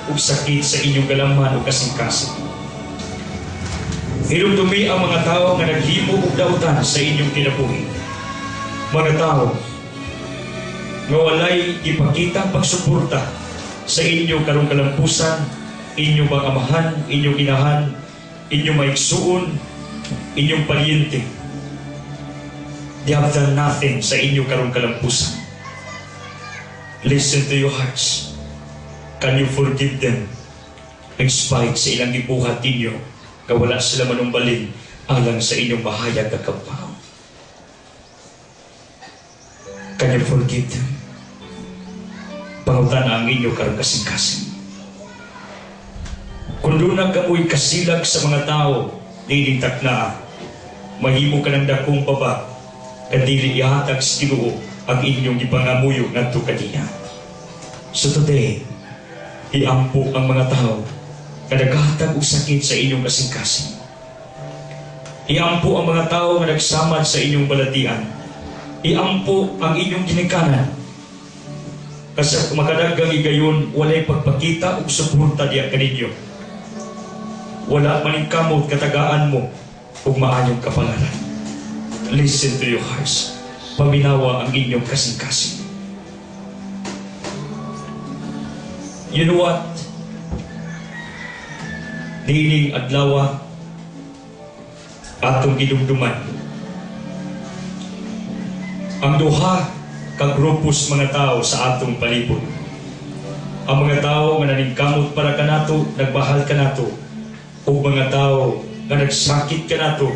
ug sakit sa inyong galaman o kasing-kasing. Hinumdumi ang mga tao nga naghimo og dautan sa inyong kinabuhi. Mga tao nga walay ipakita pagsuporta sa inyong karong kalampusan, inyong mga amahan, inyong inahan, inyong maigsuon, inyong palyente. They have done nothing sa inyong karong kalampusan. Listen to your hearts. Can you forgive them? In spite sa ilang gibuhat ninyo, kawala sila manumbalin alang sa inyong mahayag na kapao. Can you forgive them? Pangutan ang inyo karong kasing-kasing. Kung doon na kamoy kasilag sa mga tao, dinintak na, mahimo ka ng dakong baba, kadili ihatag sa Ginoo ang inyong ipangamuyo ngadto kaniya. So today, iampo ang mga tao na naghahatag og sakit sa inyong kasing-kasing. Iampo ang mga tao na nagsamad sa inyong balatian. Iampo ang inyong ginikanan. Kasi makadagang igayon, walay pagpakita o suporta diya kaninyo. Wala maning kamot katagaan mo o maanyong kapalaran. Listen to your hearts. Paminawa ang inyong kasing-kasing. You know what? Niining adlawa atong gidumduman. Ang duha kang grupos mga tao sa atong palibot. Ang mga tao nga naningkamot para kanato, nagbahal kanato, o mga tao nga nagsakit kanato,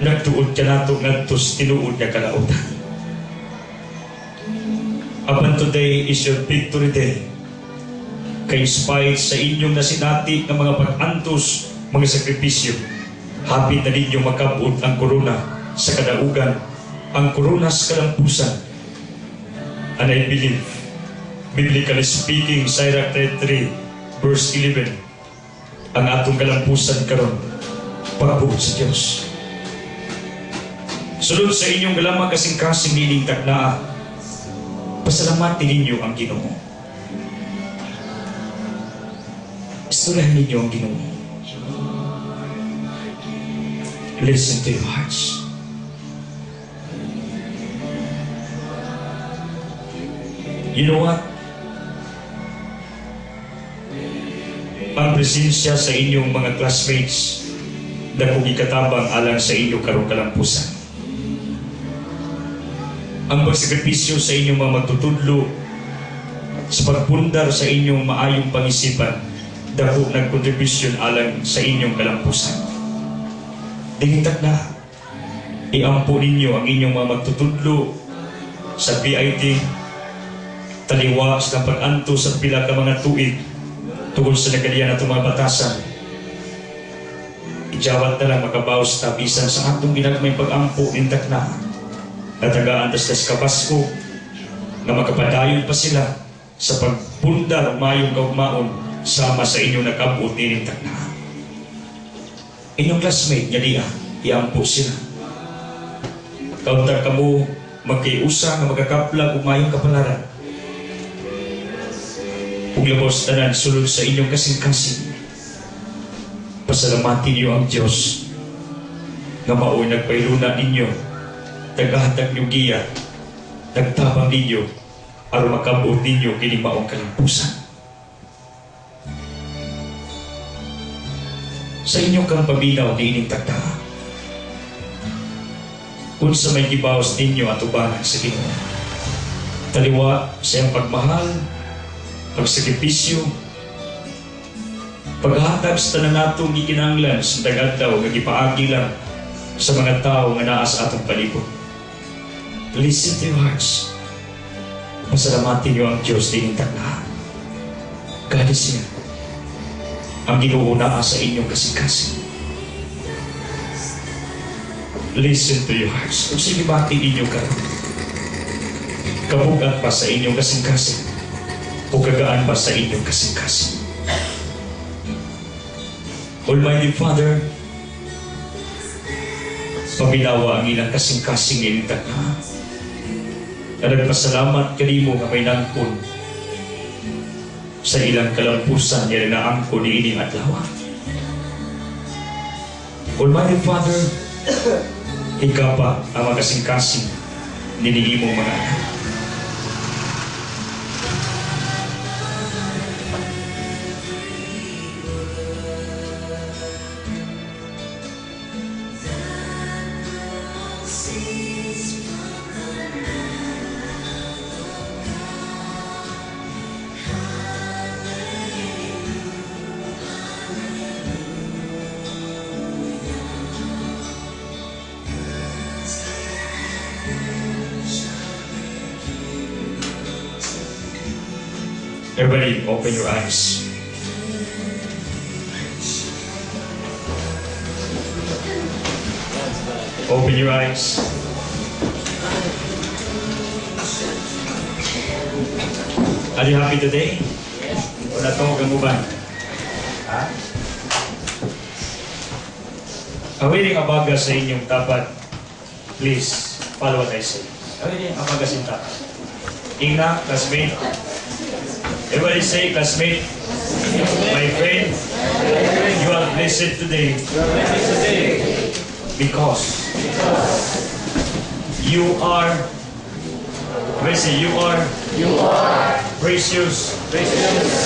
nagtuod kanato ngadto sa tinuod nga kalautan. Upon today is your victory day. Kay spite sa inyong nasinati ng mga pag-antos, mga sakripisyo, hapit na ninyo makabot ang korona sa kadaugan, ang korona sa kalampusan. And I believe, biblically speaking, Sirach 3 verse 11, ang atong kalampusan karon pagbuot sa Diyos. Sulod sa inyong galamang kasing-kasing nining tagnaa, pasalamatin ninyo ang Ginoo. Istoryahan ninyo ang Ginoo. Listen to your hearts. You know what? Ang presensya sa inyong mga classmates dakong ikatabang alang sa inyong karong kalampusan. Ang pagsakripisyo sa inyong mga magtutudlo sa pagpundar sa inyong maayong pangisipan dako nagkontribusyon alang sa inyong kalampusan. Dinitak na, iampo ninyo ang inyong mga magtutudlo sa PIT, taliwa sa pag-anto sa pila ka mga tuig tungkol sa nagalian atong mga batasan. Ijawat na lang makabaw sa tabisan sa atong ginagmay pag-ampo nintak na natagaan tas kapasko na makapadayon pa sila sa pagpundar mayong kaugmaon sama sa inyong nakabot nintak na. Inyong classmate nga diya, iampo sila. Kauntar ka mo magkiusa nga magkakaplag o mayong kapalaran. Kung labos tanan sulod sa inyong kasing-kasing, pasalamatin niyo ang Diyos nga mao'y nagpailuna ninyo, naghahatag niyo giya, nagtabang ninyo, aron makabuot ninyo kini maong kalampusan. Sa inyong kang paminaw di ining tagda, kung sa may gibawas ninyo at ubanan sa Ginoo, taliwa sa iyang pagmahal, pagsakripisyo, paghatag sa tanan natong gikinahanglan sa dagadlaw nga gipaagi lang sa mga tao nga naa sa atong palibot. Listen to your hearts. Pasalamatin niyo ang Diyos din tagna. God is here. Ang Ginoo naa sa inyong kasing-kasing. Listen to your hearts. Kung sige bati ninyo karon, kabugat pa sa inyong kasing-kasing o kagaan ba sa inyong kasing-kasing. Almighty Father, paminawa ang ilang kasing-kasing nilitag na nagpasalamat kanimo nga may nangkon sa ilang kalampusan niya na angko ni ining adlaw. Almighty Father, ikaw pa ang makasing-kasing ninigimong mga anak. Everybody, open your eyes. Open your eyes. Are you happy today? Wala tong gamuban. Ha? Awiring abaga sa inyong tapat. Please, follow what I say. Awiring abaga sa inyong tapat. Ingna, classmate. Everybody say, classmate, my friend, you are blessed today because you are precious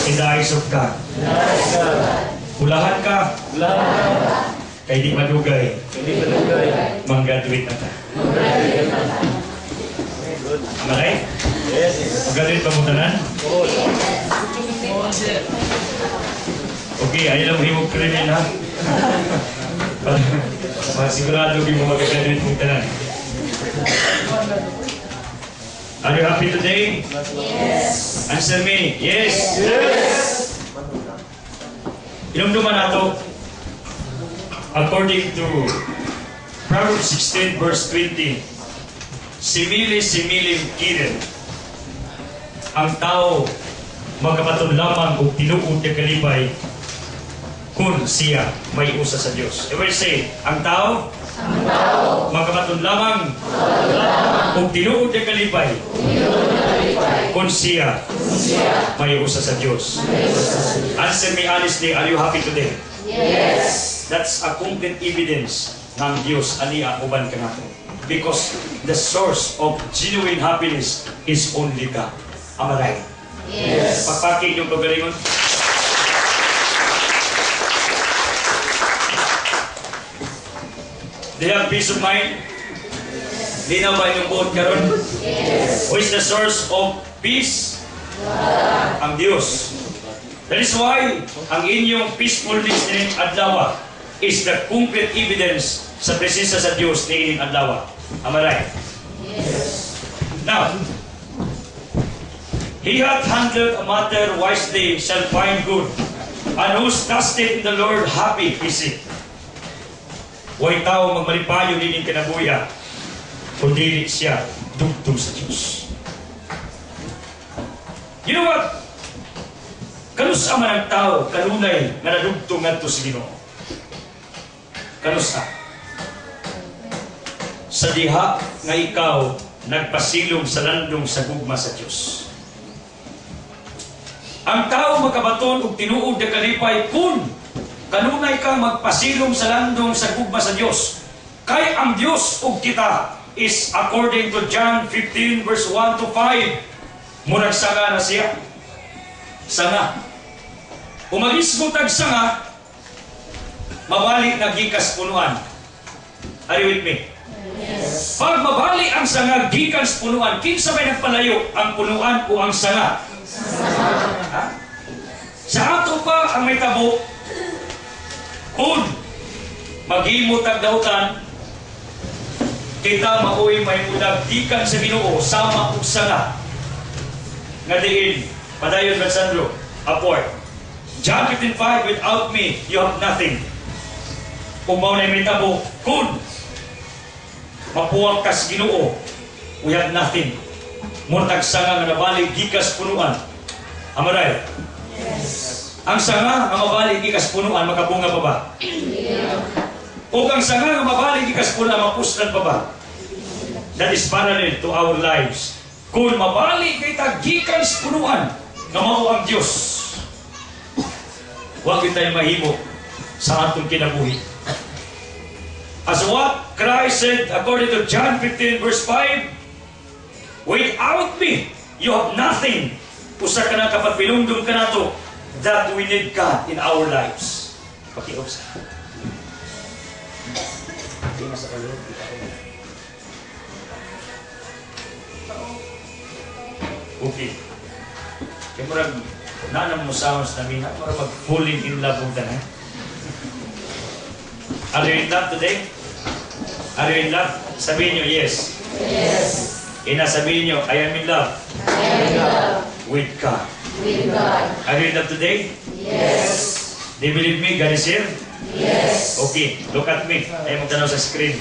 in the eyes of God. Ulahan ka, kay di madugay, mag-graduate na ta. Maray? Mag-graduate pa mo tanan? Okay, ayaw lang himog krimen ha. Masigurado kayo mo mag-graduate mong tanan. Are you happy today? Yes. Answer me. Yes. Yes. Ilumduman nato according to Proverbs 16 verse 20. Simili kirin. Ang tao magkapatod lamang kung tinuod niya kalipay kung siya may usa sa Diyos. Everybody say, ang tao magkapatod lamang kung tinuod niya kalipay kung siya may usa sa Diyos. Answer me honestly, are you happy today? Yes. That's a complete evidence ng Diyos aniya uban ka natin. Because the source of genuine happiness is only God. Am I right? Yes. Pagpaki yung pagalingon. Do you have peace of mind? Linaw ba yung buod karon? Yes. Who is the source of peace? God. Ang Diyos. That is why ang inyong peacefulness ni adlaw is the complete evidence sa presensya sa Diyos ni inyong adlaw. Am I right? Yes. Now, he hath handled a matter wisely shall find good, and who's trusted in the Lord happy is he. Huwag tao magmalipayo din yung kinabuya, kundi siya dugtong sa Diyos. You know what? Kanusa man ang tao, kanunay na nadugtong nga ito sa Ginoo. Kanusa? Sa diha nga ikaw nagpasilong sa landong sa gugma sa Diyos. Ang tao magkabaton ug tinuod na kalipay kung kanunay kang magpasilong sa landong sa gugma sa Diyos. Kay ang Diyos ug kita is according to John 15 verse 1 to 5. Murag sanga na siya. Sanga. Kung mag-isgutag sanga, mabalik na gikas punuan. Are you with me? Yes. Pag mabali ang sanga gikan sa punuan, kinsa may nagpalayo ang punuan o ang sanga? Ha? Sa ato pa ang may tabo, kung maghimot ang dautan, kita mauwi may mudag gikan sa Ginoo sama ug sanga. Nga diin, padayon man Sandro, upward. John 15:5, without me, you have nothing. Kung mao na may tabo, kung mapuwag ka sa Ginoo, we have nothing. Murtag sanga nga nabalik gikas punuan. Am I right? Yes. Ang sanga nga mabalik gikas punuan, makabunga pa ba? Yeah. O ang sanga nga mabalik gikas punuan, mapuslan pa ba? That is parallel to our lives. Kung mabalik kay gikan sa punuan, nga mao ang Diyos. Huwag yun tayo mahimo sa atong kinabuhi. As what Christ said according to John 15 verse 5, without me, you have nothing. Usa ka na kapag pinundong ka na to, that we need God in our lives. Pakios. Okay. Kaya marag nanam mo sounds namin, para mag-falling in love ng tanan. Are you in love today? Are you in love? Sabihin nyo, yes. Yes. Sabihin nyo, I am in love. I am in love With God. with God. Are you in love today? Yes. Do you believe me? God is here? Yes. Okay, look at me. Ayaw magtanaw sa screen.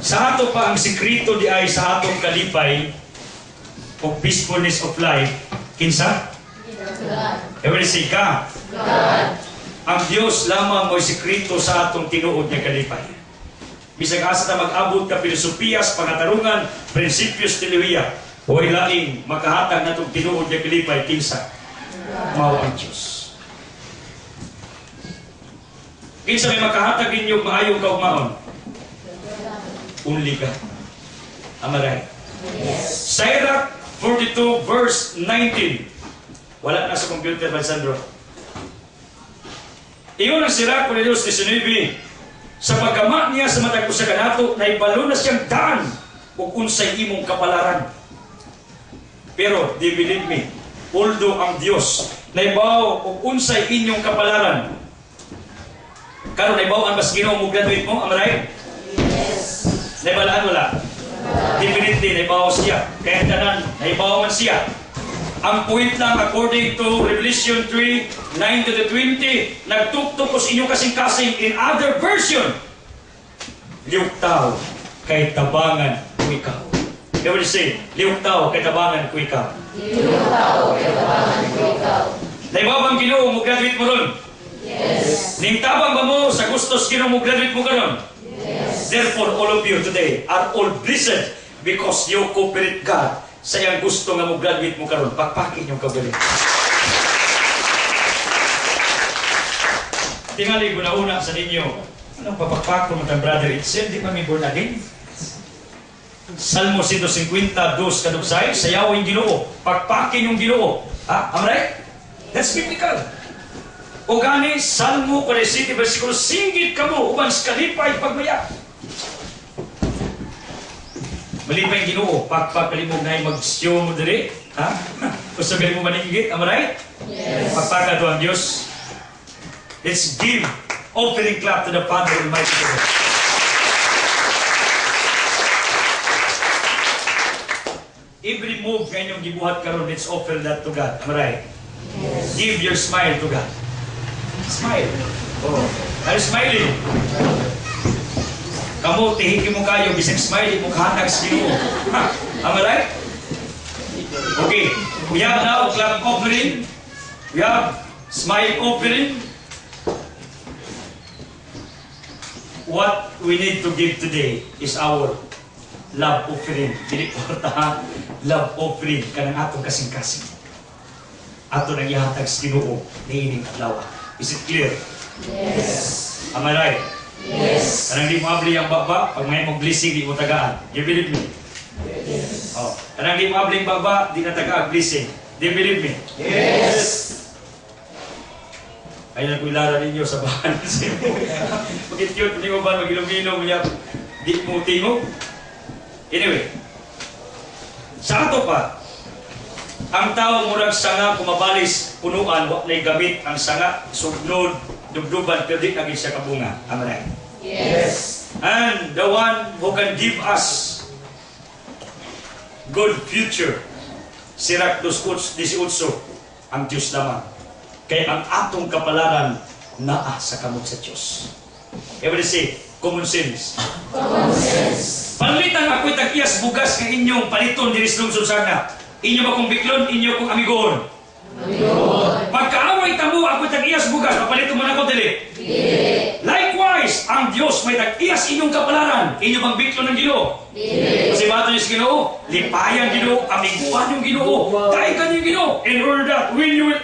Sa ato pa ang sikreto di ay sa atong kalipay o peacefulness of life. Kinsa? God. Everybody say God. God. Ang Diyos lamang mo'y sikreto sa atong tinuod niya kalipay. Bisag asa ta mag-abot ka filosofiyas, pangatarungan, prinsipyos, teolohiya, o ilaing makahatag na itong tinuod niya kalipay, kinsa? Mao ang Diyos. Kinsa may makahatag ninyo maayong kaugmaon? Only God. Am I right? Yes. Sirach 42 verse 19. Wala na sa computer, Sandro. Iyon ang Sirach 42:19. Sa pagkama niya sa matag usa kanato, naibalo na siyang daan ug unsay imong kapalaran. Pero, do you believe me? Although ang Dios naibaw ug unsay inyong kapalaran. Karon naibaw ang mas Ginoo mo graduate mo, am I right? Yes. Naibalaan wala? Definitely, naibaw siya. Kaya tanan, naibaw man siya. Ang point lang, according to Revelation 3:9-20, nagtuktok sa inyo kasing-kasing in other version. Liuktaw kay tabangan ko ikaw. Everybody say, liuktaw kay tabangan ko ikaw. Liuktaw kay tabangan ko ikaw. Naibaw bang Ginoo mo graduate mo ron? Yes. Ningtabang ba mo sa gustos Ginoo mo graduate mo karon? Yes. Therefore, all of you today are all blessed because you cooperate God sa iyang gusto nga mo graduate mo karon. Pakpakin yung kagaling. Tingali ko na una sa ninyo. Anong papakpak ko matang brother Itzel? Di pa may born again? Salmo 152 kadugsay, sayaw yung Ginoo. Pakpakin yung Ginoo. Ha? Am I right? That's biblical. O gani, Salmo 47 versikulo, singgit ka mo, uban sa kalipay pagmaya. Malipay Ginoo, pagpakalimog na yung mag-siyo mo dali. Ha? Kung sabihin mo maningit, am I right? Yes. Pagpaka to ang Diyos. Let's give opening clap to the Father Almighty God. Every move nga inyong gibuhat karon, let's offer that to God. Am I right? Yes. Give your smile to God. Smile. Oh. Are you smiling? Kamu, tihiki mo kayo, bisag smile, mo kahatag sa Ginoo. Am I right? Okay. We have now clap offering. We have smile offering. What we need to give today is our love offering. Dili ko ta love offering kanang atong kasing-kasing. Ato nang ihatag sa Ginoo niining adlaw. Is it clear? Yes. Am I right? Yes. Kanang di mo abli ang baba, pag may mong blessing, di mo tagaan. You believe me? Yes. Oh. Kanang di mo abli ang baba, di na tagaan blessing. Do you believe me? Yes. Ay nagwilara ninyo sa bahan. Pag-cute, hindi mo ba mag-ilumino, di mo tingog? Anyway, sa ato pa, ang tao murag sanga kumabalis punuan, wak na'y gamit ang sanga, sugnod, dugduban, pero di naging siya kabunga. Am I right? Yes. And the one who can give us good future, Sirach 2:18, ang Diyos lamang. Kaya ang atong kapalaran naa sa kamot sa Diyos. Everybody say, common sense. Common sense. Panlitan ako'y tag-iyas bugas ng inyong paliton diris lungsod sana. Inyo ba kong biklon, inyo kong amigohon. Amigohon. Pagkaaway tamo ako'y tag-iyas bugas, papaliton mo na ko dili. Dili. Likewise, ang Diyos may tag-iyas inyong kapalaran. Inyo bang biklon ng Ginoo? Dili. Kasi bato niyo sa Ginoo, lipayan Ginoo, amiguan yung Ginoo, daigan yung Ginoo, in order that when you will